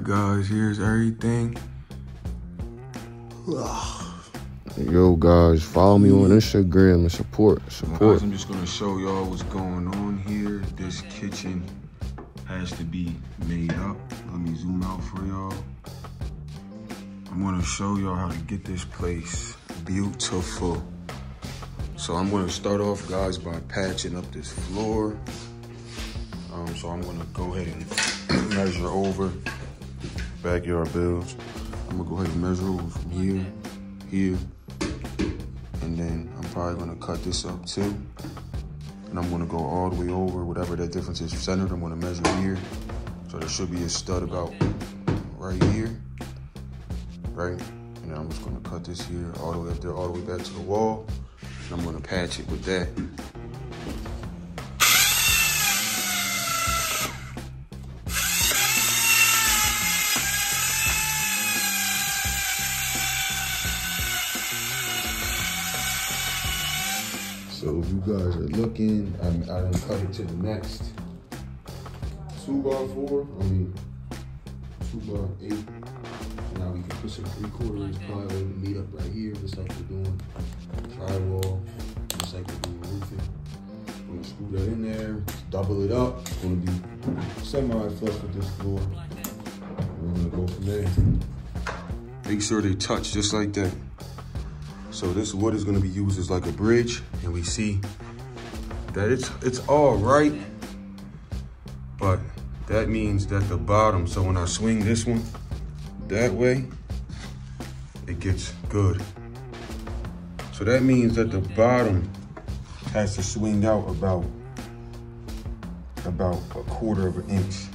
guys, here's everything. Yo guys, follow me on Instagram and support. Guys, I'm just gonna show y'all what's going on here. This kitchen has to be made up. Let me zoom out for y'all. I'm gonna show y'all how to get this place beautiful. So I'm gonna start off, guys, by patching up this floor. So I'm gonna go ahead and measure over backyard builds. I'm gonna go ahead and measure over from here, here, and then I'm probably gonna cut this up too. And I'm gonna go all the way over, whatever that difference is centered, I'm gonna measure here. So there should be a stud about right here, right? And then I'm just gonna cut this here all the way up there, all the way back to the wall. And I'm gonna patch it with that. So if you guys are looking, I done cut it to the next 2x4, 2x8. Now we can put some 3/4 plywood meet up right here, just like we're doing drywall, just like we're doing roofing. I'm gonna screw that in there, double it up. It's gonna be semi-flush with this floor. We're gonna go from there. Make sure they touch just like that. So this wood is gonna be used as like a bridge, and we see that it's all right, but that means that the bottom, so when I swing this one that way, it gets good. So that means that the bottom has to swing out about 1/4 of an inch.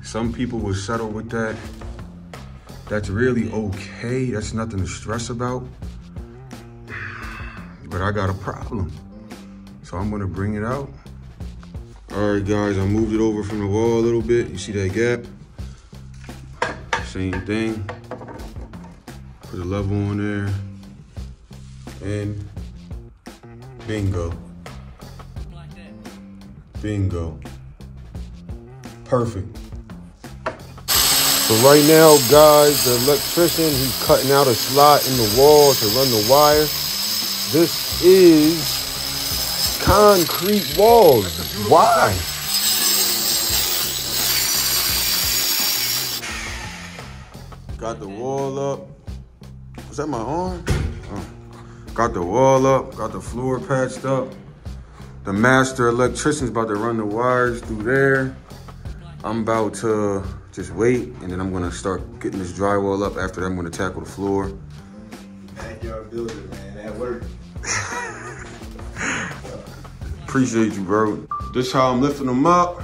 Some people will settle with that. That's really okay. That's nothing to stress about. But I got a problem. So I'm gonna bring it out. All right, guys, I moved it over from the wall a little bit. You see that gap? Same thing. Put a level on there. And bingo. Bingo. Perfect. So right now, guys, the electrician, he's cutting out a slot in the wall to run the wire. This is concrete walls. Why? Got the wall up. Was that my arm? Oh. Got the wall up, got the floor patched up. The master electrician's about to run the wires through there. I'm about to just wait, and then I'm gonna start getting this drywall up. After that, I'm gonna tackle the floor. Backyard builder, man, that worked. Appreciate you, bro. This how I'm lifting them up.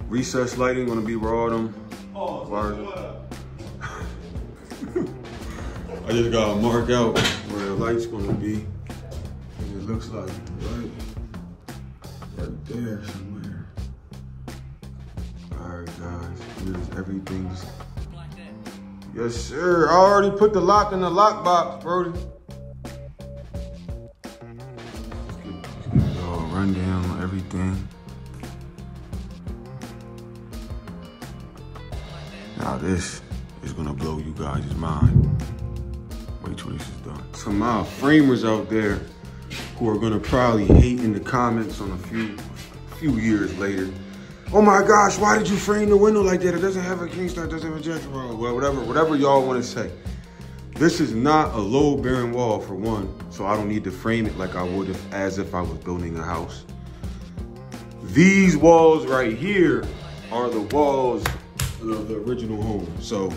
Recessed lighting gonna be where all them wires. I just gotta mark out where the light's gonna be. And it looks like right there somewhere. All right, guys, here's everything. Yes, sir. I already put the lock in the lock box, Brody. Let's get a rundown on everything. Now this is gonna blow you guys' mind. Wait till this is done. Some framers out there who are gonna probably hate in the comments on a few years later. Oh my gosh, why did you frame the window like that? It doesn't have a king star, it doesn't have a jet. Well, whatever y'all wanna say. This is not a load-bearing wall, for one, so I don't need to frame it like I would as if I was building a house. These walls right here are the walls of the original home. So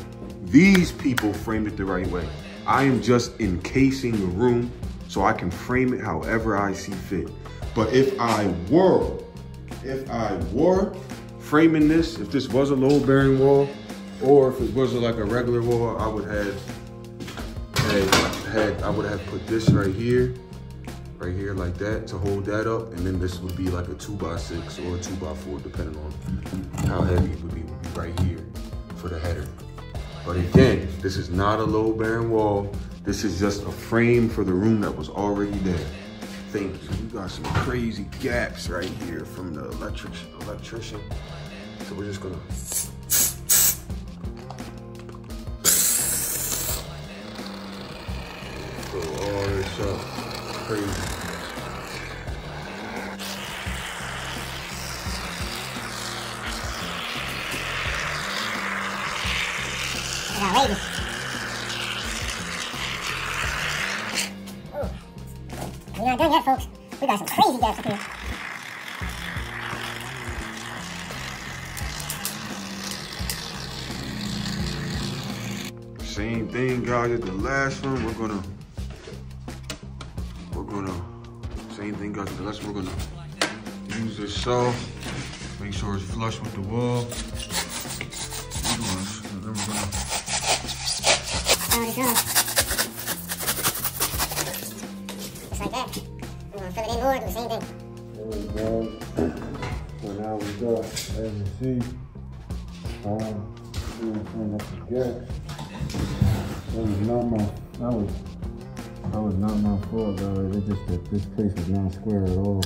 these people framed it the right way. I am just encasing the room so I can frame it however I see fit. But if I were framing this, if this was a load-bearing wall, or if it was like a regular wall, I would have put this right here like that to hold that up, and then this would be like a 2x6 or a 2x4, depending on how heavy it would be right here for the header. But again, this is not a load-bearing wall. This is just a frame for the room that was already there. Thank you. We got some crazy gaps right here from the electrician. So we're just gonna Fill all this up. Crazy. Ladies. We're not done yet, folks. We got some crazy gas up here. Same thing, guys, as the last one. We're gonna same thing, guys, as the last one. We're gonna use this saw. Make sure it's flush with the wall. And then we're gonna just like that. We're gonna fill it in more, do the same thing. There we go. So now we got, as you see, turn up the gas. That was not my fault, guys. It's just that this place is not square at all.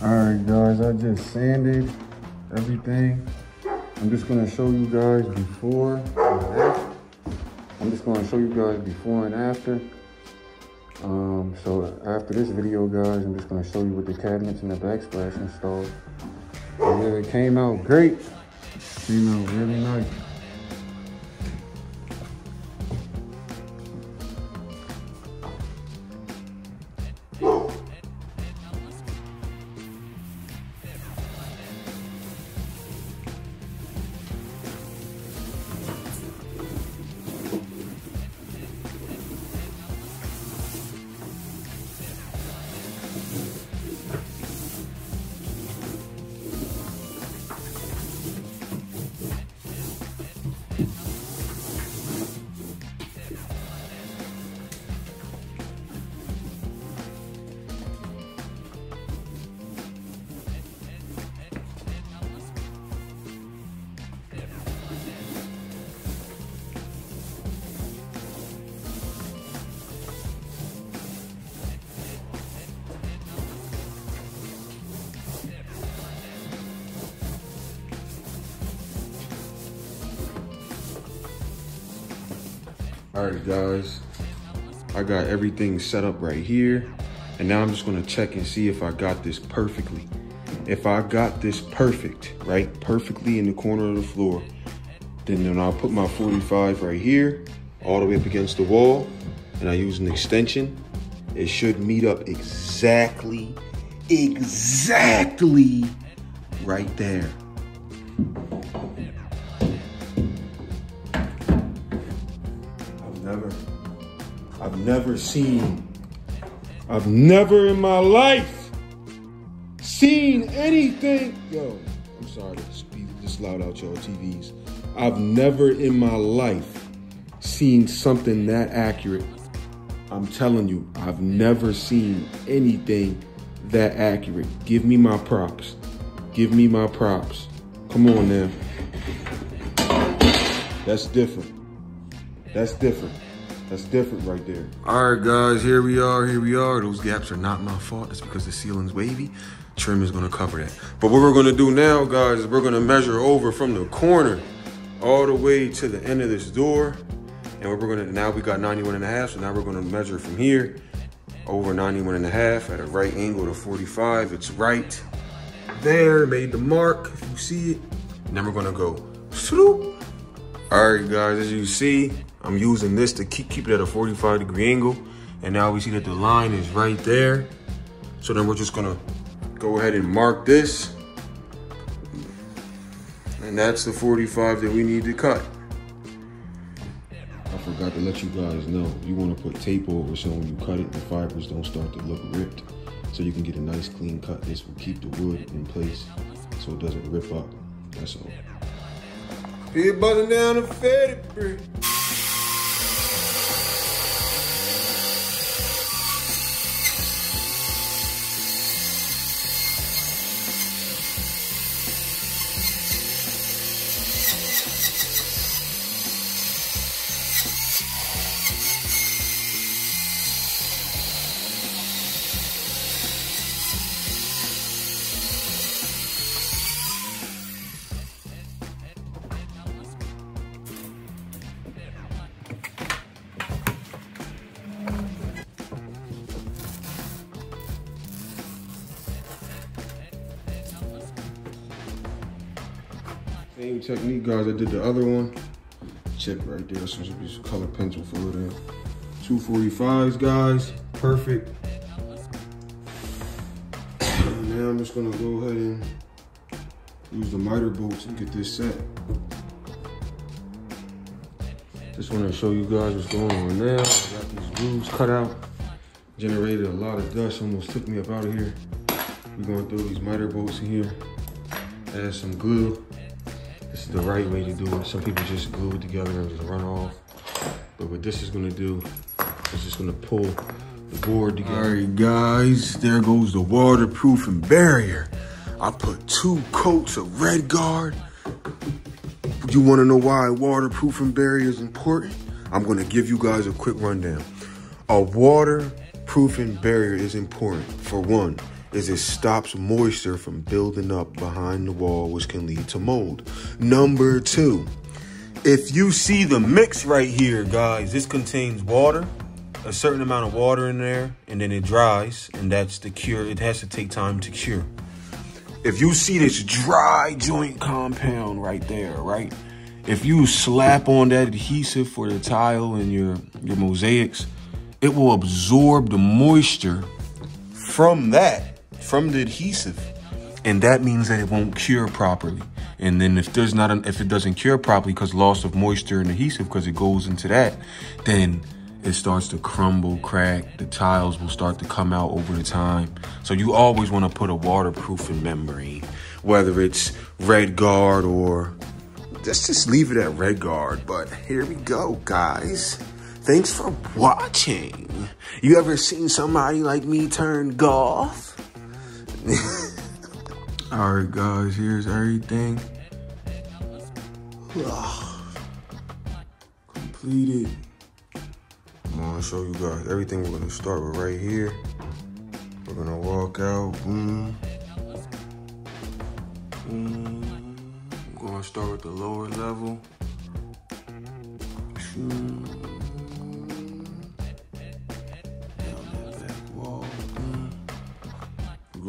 Alright guys, I just sanded everything. I'm just gonna show you guys before and after. So after this video, guys, I'm just gonna show you with the cabinets and the backsplash installed. And yeah, it came out great. Came out really nice. All right, guys, I got everything set up right here. And now I'm just gonna check and see if I got this perfectly. If I got this perfect, right? Perfectly in the corner of the floor, then I'll put my 45 right here, all the way up against the wall, and I use an extension. It should meet up exactly right there. I've never in my life seen anything. Yo, I'm sorry to speak this loud out y'all TVs. I've never in my life seen something that accurate. I'm telling you, I've never seen anything that accurate. Give me my props. Give me my props. Come on now. That's different. That's different. That's different right there. All right, guys, here we are. Those gaps are not my fault. It's because the ceiling's wavy. Trim is gonna cover that. But what we're gonna do now, guys, is we're gonna measure over from the corner all the way to the end of this door. And now we got 91.5, so now we're gonna measure from here over 91.5 at a right angle to 45. It's right there, made the mark, if you see it. And then we're gonna go swoop. All right, guys, as you see, I'm using this to keep it at a 45-degree angle. And now we see that the line is right there. So then we're just gonna go ahead and mark this. And that's the 45 that we need to cut. I forgot to let you guys know, you wanna put tape over so when you cut it, the fibers don't start to look ripped. So you can get a nice clean cut. This will keep the wood in place so it doesn't rip up, that's all. Be buzzing down the fatty brick. Same technique, guys. I did the other one. Chip right there. So should be some color pencil filled in. 245s, guys. Perfect. Now I'm just gonna go ahead and use the miter bolts and get this set. Just want to show you guys what's going on now. I got these grooves cut out. Generated a lot of dust. Almost took me up out of here. We're going through these miter bolts in here. Add some glue. This is the right way to do it. Some people just glue it together and just run off. But what this is gonna do is just gonna pull the board together. All right, guys, there goes the waterproofing barrier. I put 2 coats of Red Guard. You wanna know why waterproofing barrier is important? I'm gonna give you guys a quick rundown. A waterproofing barrier is important. For one, is it stops moisture from building up behind the wall, which can lead to mold. Number 2, if you see the mix right here, guys, this contains water, a certain amount of water in there, and then it dries, and that's the cure. It has to take time to cure. If you see this dry joint compound right there, right? If you slap on that adhesive for the tile and your mosaics, it will absorb the moisture from the adhesive, and that means that it won't cure properly. And then if it doesn't cure properly because loss of moisture and adhesive, because it goes into that, then it starts to crumble, crack. The tiles will start to come out over the time. So you always want to put a waterproofing membrane, whether it's Red Guard or let's just leave it at Red Guard. But here we go, guys. Thanks for watching. You ever seen somebody like me turn goth? All right, guys, here's everything. Completed. I'm gonna show you guys everything. We're gonna start with right here. We're gonna walk out, boom. I'm gonna start with the lower level.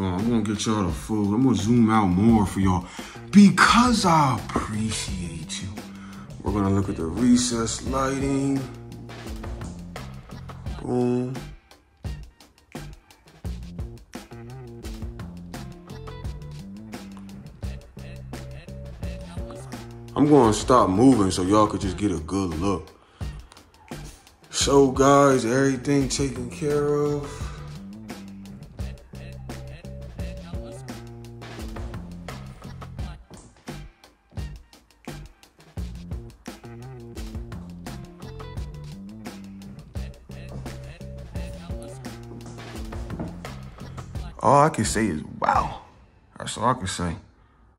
I'm gonna get y'all the full. I'm gonna zoom out more for y'all because I appreciate you. We're gonna look at the recess lighting. Boom. I'm gonna stop moving so y'all could just get a good look. So guys, everything taken care of. All I can say is wow. That's all I can say.